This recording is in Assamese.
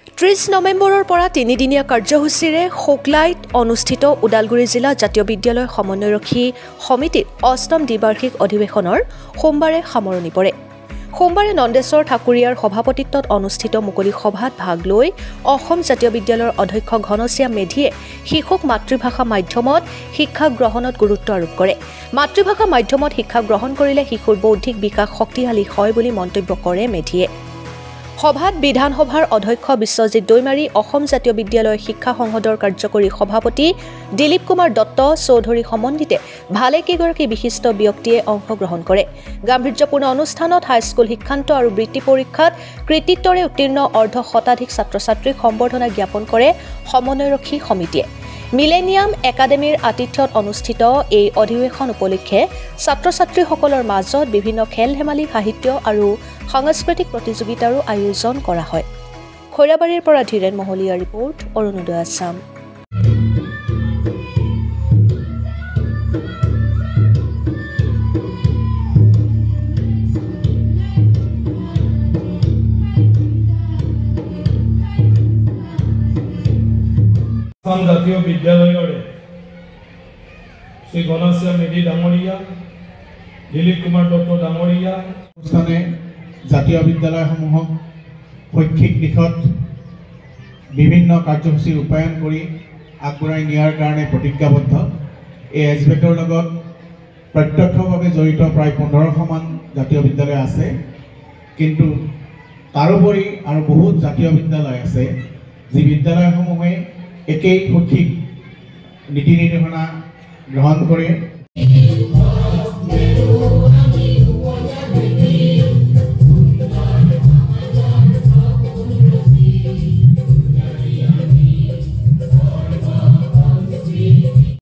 30 নৱেম্বৰৰ পৰা 3 দিনীয়া কাৰ্যসূচীৰে শোকলাইত অনুষ্ঠিত ওদালগুৰি জিলা জাতীয় বিদ্যালয় সমন্বয়ৰক্ষী সমিতিৰ 8ম দ্বিবাৰ্ষিক অধিৱেশনৰ সোমবাৰে সামৰণি পৰে। সোমবাৰে নন্দেশ্বৰ ঠাকুৰীয়াৰ সভাপতিত্বত অনুষ্ঠিত মুকলি সভাত ভাগ লৈ অসম জাতীয় বিদ্যালয়ৰ অধ্যক্ষ ঘনশ্যাম মেধিয়ে শিশুক মাতৃভাষা মাধ্যমত শিক্ষা গ্ৰহণত গুৰুত্ব আৰোপ কৰে। মাতৃভাষা মাধ্যমত শিক্ষা গ্ৰহণ কৰিলে শিশুৰ বৌদ্ধিক বিকাশ শক্তিশালী হয় বুলি মন্তব্য কৰে মেধিয়ে। সভাত বিধানসভাৰ অধ্যক্ষ বিশ্বজিৎ দৈমাৰী, অসম জাতীয় বিদ্যালয় শিক্ষা সংসদৰ কাৰ্যকৰী সভাপতি দিলীপ কুমাৰ দত্ত চৌধুৰী সমন্বিতে ভালেকেইগৰাকী বিশিষ্ট ব্যক্তিয়ে অংশগ্ৰহণ কৰে। গাম্ভীৰ্যপূৰ্ণ অনুষ্ঠানত হাইস্কুল শিক্ষান্ত আৰু বৃত্তি পৰীক্ষাত কৃতিত্বৰে উত্তীৰ্ণ অৰ্ধশতাধিক ছাত্ৰ-ছাত্ৰীক সম্বৰ্ধনা জ্ঞাপন কৰে সমন্বয়ৰক্ষী সমিতিয়ে। মিলেনিয়াম একাডেমীৰ আতিথ্যত অনুষ্ঠিত এই অধিৱেশন উপলক্ষে ছাত্ৰ-ছাত্ৰীসকলৰ মাজত বিভিন্ন খেল-ধেমালি, সাহিত্য আৰু সাংস্কৃতিক প্ৰতিযোগিতাৰো আয়োজন কৰা হয়। খৈৰাবাৰীৰ পৰা ধীৰেন মহলীয়াৰ ৰিপৰ্ট, অৰুণোদয় আছাম। জাতীয় বিদ্যালয়ৰে শ্ৰী ঘনশ্যাম মেধি ডাঙৰীয়া, দিলীপ কুমাৰ দত্ত ডাঙৰীয়া অনুষ্ঠানে জাতীয় বিদ্যালয়সমূহক শৈক্ষিক দিশত বিভিন্ন কাৰ্যসূচী ৰূপায়ণ কৰি আগবঢ়াই নিয়াৰ কাৰণে প্ৰতিজ্ঞাবদ্ধ। এই এছবেকৰ লগত প্ৰত্যক্ষভাৱে জড়িত প্ৰায় 1500মান জাতীয় বিদ্যালয় আছে, কিন্তু তাৰোপৰি আৰু বহুত জাতীয় বিদ্যালয় আছে যি বিদ্যালয়সমূহে একেই শৈক্ষিক নীতি নিৰ্দেশনা গ্ৰহণ কৰে।